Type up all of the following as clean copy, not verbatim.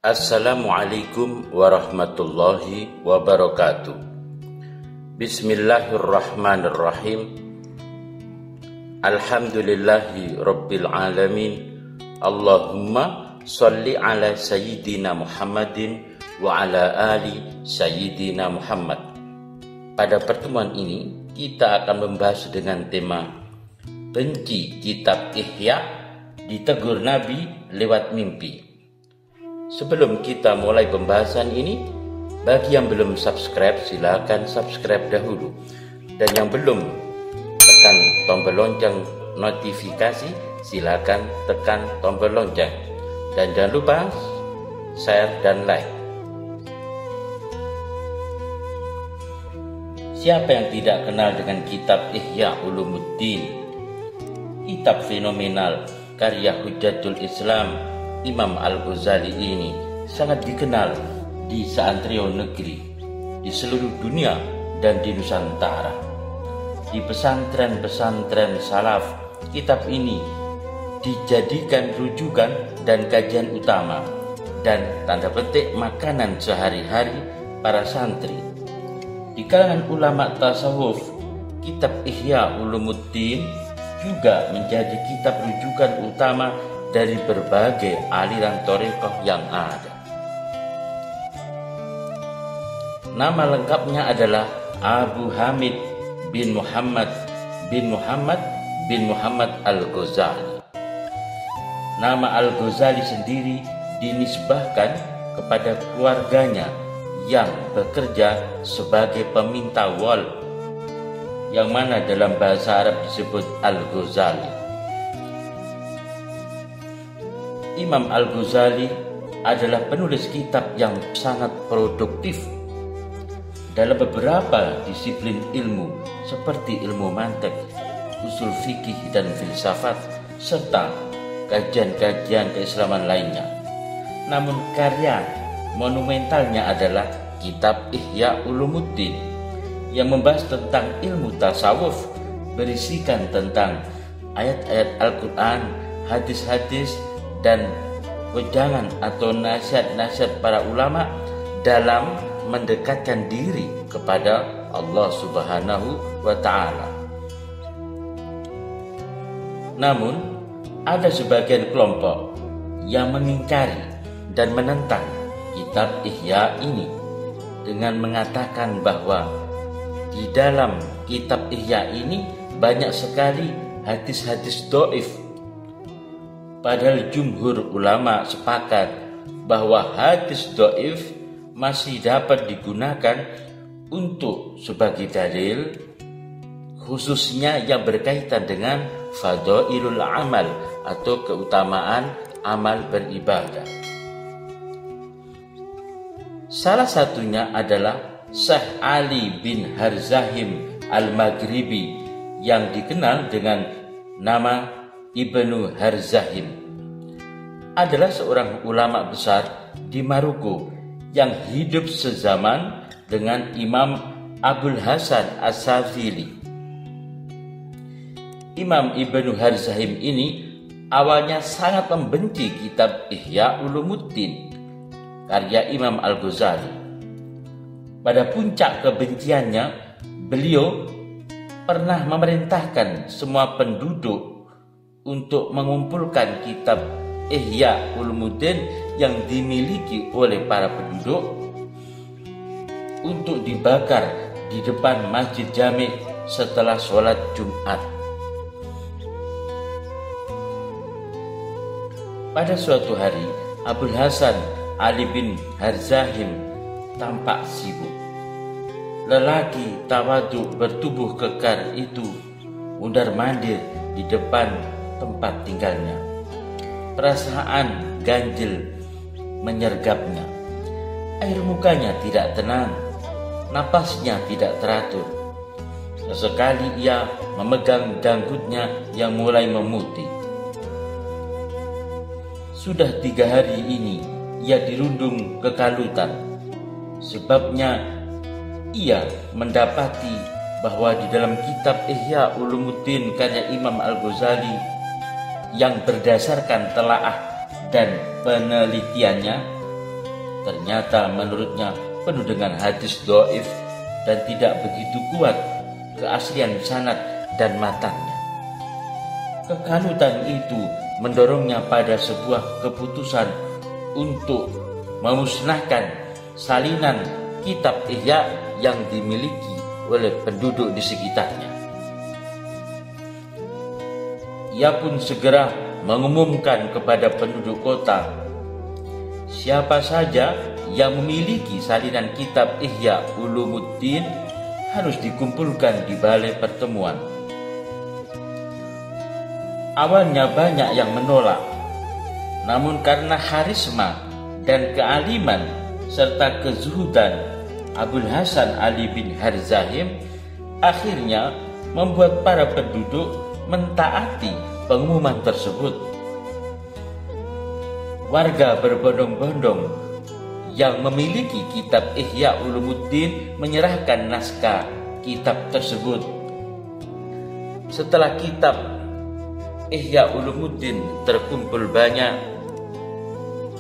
Assalamualaikum warahmatullahi wabarakatuh. Bismillahirrahmanirrahim. Alhamdulillahi rabbil alamin. Allahumma sholli ala sayyidina Muhammadin wa ala ali sayyidina Muhammad. Pada pertemuan ini kita akan membahas dengan tema benci kitab Ihya, ditegur Nabi lewat mimpi. Sebelum kita mulai pembahasan ini, bagi yang belum subscribe silakan subscribe dahulu, dan yang belum tekan tombol lonceng notifikasi silakan tekan tombol lonceng, dan jangan lupa share dan like. Siapa yang tidak kenal dengan kitab Ihya Ulumuddin, kitab fenomenal karya Hujjatul Islam Imam Al-Ghazali ini sangat dikenal di seantero negeri, di seluruh dunia dan di Nusantara. Di pesantren-pesantren salaf, kitab ini dijadikan rujukan dan kajian utama dan tanda petik makanan sehari-hari para santri. Di kalangan ulama tasawuf, kitab Ihya Ulumuddin juga menjadi kitab rujukan utama dari berbagai aliran thariqah yang ada. Nama lengkapnya adalah Abu Hamid bin Muhammad bin Muhammad Al-Ghazali. Nama Al-Ghazali sendiri dinisbahkan kepada keluarganya yang bekerja sebagai peminta wol, yang mana dalam bahasa Arab disebut Al-Ghazali. Imam Al-Ghazali adalah penulis kitab yang sangat produktif dalam beberapa disiplin ilmu seperti ilmu mantik, usul fikih dan filsafat, serta kajian-kajian keislaman lainnya. Namun karya monumentalnya adalah kitab Ihya Ulumuddin yang membahas tentang ilmu tasawuf, berisikan tentang ayat-ayat Al-Quran, hadis-hadis, dan wejangan atau nasihat-nasihat para ulama dalam mendekatkan diri kepada Allah Subhanahu wa Ta'ala. Namun, ada sebagian kelompok yang mengingkari dan menentang kitab Ihya ini dengan mengatakan bahwa di dalam kitab Ihya ini banyak sekali hadis-hadis dhaif. Padahal jumhur ulama sepakat bahwa hadis dhaif masih dapat digunakan untuk sebagai dalil, khususnya yang berkaitan dengan fadailul amal atau keutamaan amal beribadah. Salah satunya adalah Syekh Ali bin Harzahim Al-Maghribi yang dikenal dengan nama Ibnu Harzahim, adalah seorang ulama besar di Maroko yang hidup sezaman dengan Imam Abul Hasan As-Sadzili. Imam Ibnu Harzahim ini awalnya sangat membenci kitab Ihya Ulumuddin karya Imam Al-Ghazali. Pada puncak kebenciannya, beliau pernah memerintahkan semua penduduk untuk mengumpulkan kitab Ihya Ulumuddin yang dimiliki oleh para penduduk untuk dibakar di depan Masjid Jami' setelah sholat Jumat. Pada suatu hari, Abul Hasan Ali bin Harzahim tampak sibuk. Lelaki tawadhu bertubuh kekar itu mundar-mandir di depan tempat tinggalnya. Perasaan ganjil menyergapnya. Air mukanya tidak tenang, napasnya tidak teratur. Sesekali ia memegang janggutnya yang mulai memutih. Sudah 3 hari ini ia dirundung kekalutan. Sebabnya ia mendapati bahwa di dalam kitab Ihya Ulumuddin karya Imam Al-Ghazali yang berdasarkan telaah dan penelitiannya ternyata menurutnya penuh dengan hadis dhaif dan tidak begitu kuat keaslian sanad dan matanya. Kekalutan itu mendorongnya pada sebuah keputusan untuk memusnahkan salinan kitab Ihya yang dimiliki oleh penduduk di sekitarnya. Ia pun segera mengumumkan kepada penduduk kota, siapa saja yang memiliki salinan kitab Ihya Ulumuddin harus dikumpulkan di balai pertemuan. Awalnya banyak yang menolak, namun karena karisma dan kealiman serta kezuhudan Abul Hasan Ali bin Harzahim akhirnya membuat para penduduk mentaati pengumuman tersebut. Warga berbondong-bondong yang memiliki kitab Ihya Ulumuddin menyerahkan naskah kitab tersebut. Setelah kitab Ihya Ulumuddin terkumpul banyak,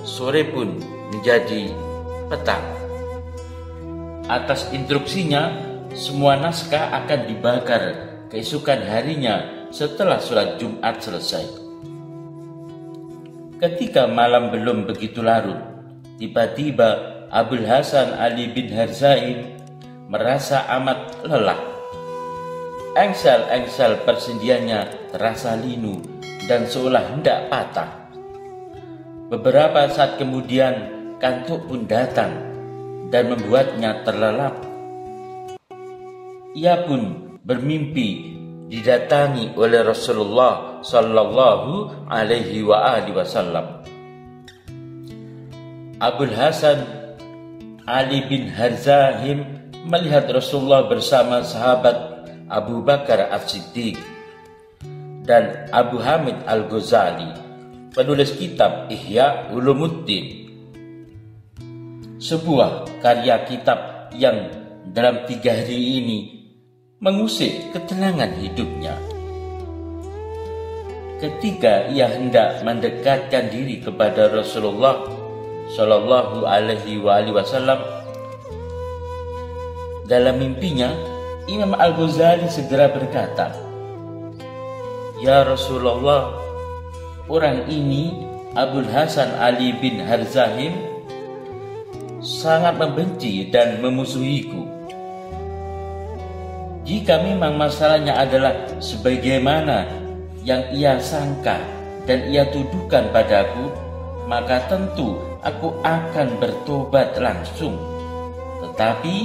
sore pun menjadi petang. Atas instruksinya, semua naskah akan dibakar keesokan harinya setelah sholat Jumat selesai. Ketika malam belum begitu larut, tiba-tiba Abul Hasan Ali bin Harzahim merasa amat lelah. Engsel-engsel persendiannya terasa linu dan seolah hendak patah. Beberapa saat kemudian kantuk pun datang dan membuatnya terlelap. Ia pun bermimpi didatangi oleh Rasulullah sallallahu alaihi wasallam. Abul Hasan Ali bin Harzahim melihat Rasulullah bersama sahabat Abu Bakar As-Siddiq dan Abu Hamid Al-Ghazali, penulis kitab Ihya Ulumuddin, sebuah karya kitab yang dalam 3 hari ini mengusik ketenangan hidupnya. Ketika ia hendak mendekatkan diri kepada Rasulullah Shallallahu Alaihi Wasallam, dalam mimpinya Imam Al-Ghazali segera berkata, "Ya Rasulullah, orang ini Abul Hasan Ali bin Harzahim sangat membenci dan memusuhiku. Jika memang masalahnya adalah sebagaimana yang ia sangka dan ia tuduhkan padaku, maka tentu aku akan bertobat langsung. Tetapi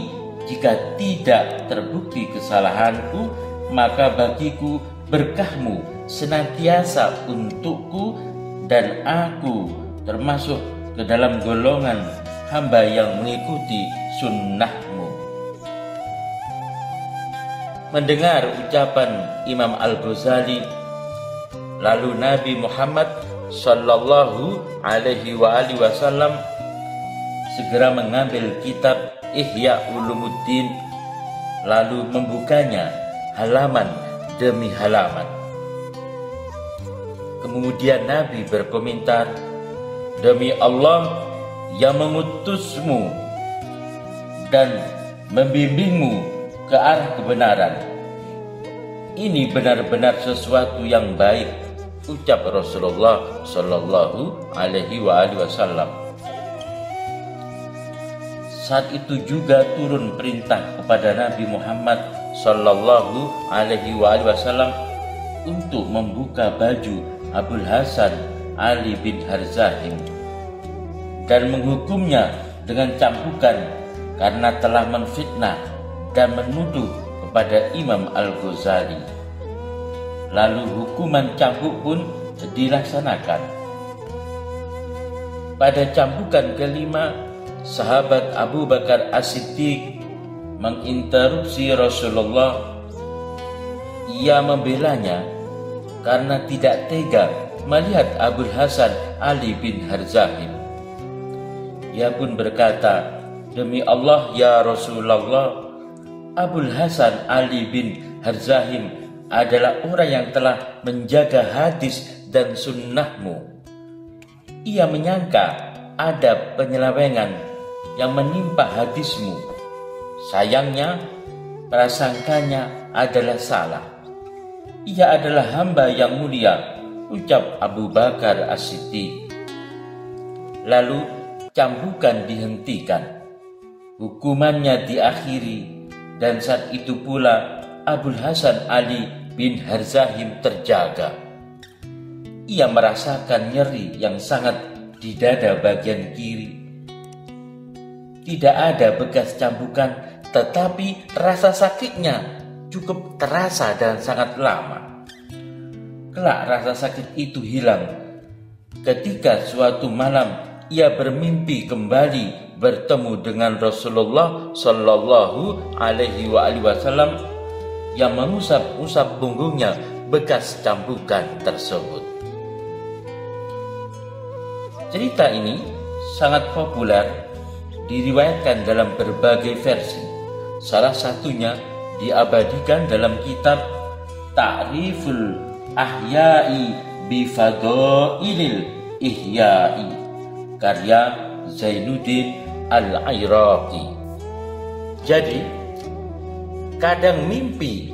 jika tidak terbukti kesalahanku, maka bagiku berkahmu senantiasa untukku dan aku termasuk ke dalam golongan hamba yang mengikuti sunnahmu." Mendengar ucapan Imam Al-Ghazali, lalu Nabi Muhammad Sallallahu Alaihi Wasallam segera mengambil kitab Ihya Ulumuddin, lalu membukanya halaman demi halaman. Kemudian Nabi berkomentar, "Demi Allah yang mengutusmu dan membimbingmu ke arah kebenaran, ini benar-benar sesuatu yang baik," ucap Rasulullah Sallallahu Alaihi Wasallam. Saat itu juga turun perintah kepada Nabi Muhammad Sallallahu Alaihi Wasallam untuk membuka baju Abul Hasan Ali bin Harzahim dan menghukumnya dengan cambukan karena telah menfitnah dan menuduh kepada Imam Al-Ghazali. Lalu hukuman cambuk pun dilaksanakan. Pada cambukan kelima, sahabat Abu Bakar As-Siddiq menginterupsi Rasulullah. Ia membelanya karena tidak tega melihat Abul Hasan Ali bin Harzahim. Ia pun berkata, "Demi Allah ya Rasulullah, Abul Hasan Ali bin Harzahim adalah orang yang telah menjaga hadis dan sunnahmu. Ia menyangka ada penyelewengan yang menimpa hadismu. Sayangnya, prasangkanya adalah salah. Ia adalah hamba yang mulia, ucap Abu Bakar As-Siddiq. Lalu cambukan dihentikan, hukumannya diakhiri, dan saat itu pula Abul Hasan Ali bin Harzahim terjaga. Ia merasakan nyeri yang sangat di dada bagian kiri. Tidak ada bekas cambukan, tetapi rasa sakitnya cukup terasa dan sangat lama. Kelak rasa sakit itu hilang ketika suatu malam ia bermimpi kembali bertemu dengan Rasulullah Shallallahu Alaihi Wasallam yang mengusap-usap punggungnya bekas cambukan tersebut. Cerita ini sangat populer, diriwayatkan dalam berbagai versi. Salah satunya diabadikan dalam kitab Ta'riful Ahya'i bi Fadailil Ihya'i karya Zainuddin Al-Iraqi. Jadi, kadang mimpi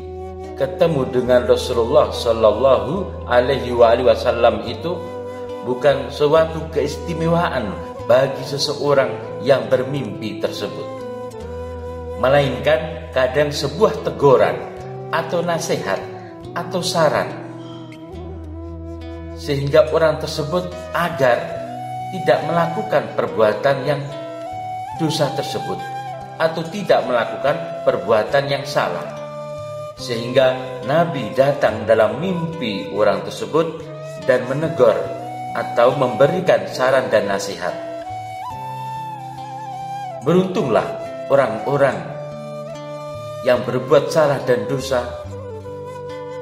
ketemu dengan Rasulullah Sallallahu Alaihi Wasallam itu bukan suatu keistimewaan bagi seseorang yang bermimpi tersebut, melainkan kadang sebuah teguran atau nasihat atau saran, sehingga orang tersebut agar tidak melakukan perbuatan yang dosa tersebut atau tidak melakukan perbuatan yang salah, sehingga Nabi datang dalam mimpi orang tersebut dan menegur atau memberikan saran dan nasihat. Beruntunglah orang-orang yang berbuat salah dan dosa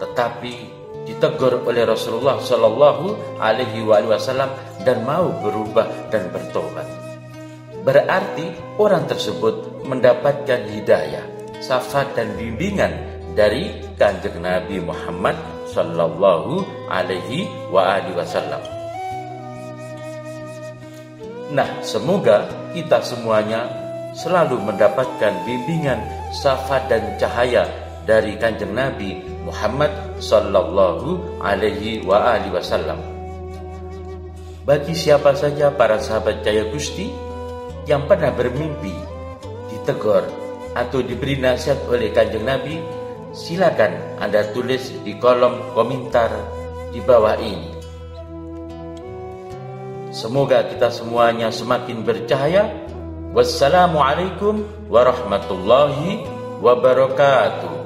tetapi ditegur oleh Rasulullah Shallallahu Alaihi Wasallam dan mau berubah dan bertobat. Berarti orang tersebut mendapatkan hidayah, syafaat dan bimbingan dari Kanjeng Nabi Muhammad Shallallahu Alaihi Wasallam. Nah, semoga kita semuanya selalu mendapatkan bimbingan, syafaat dan cahaya dari Kanjeng Nabi Muhammad Sallallahu Alaihi Wasallam. Bagi siapa saja para sahabat Jaya Gusti yang pernah bermimpi ditegur atau diberi nasihat oleh Kanjeng Nabi, silakan Anda tulis di kolom komentar di bawah ini. Semoga kita semuanya semakin bercahaya. Wassalamualaikum warahmatullahi wabarakatuh.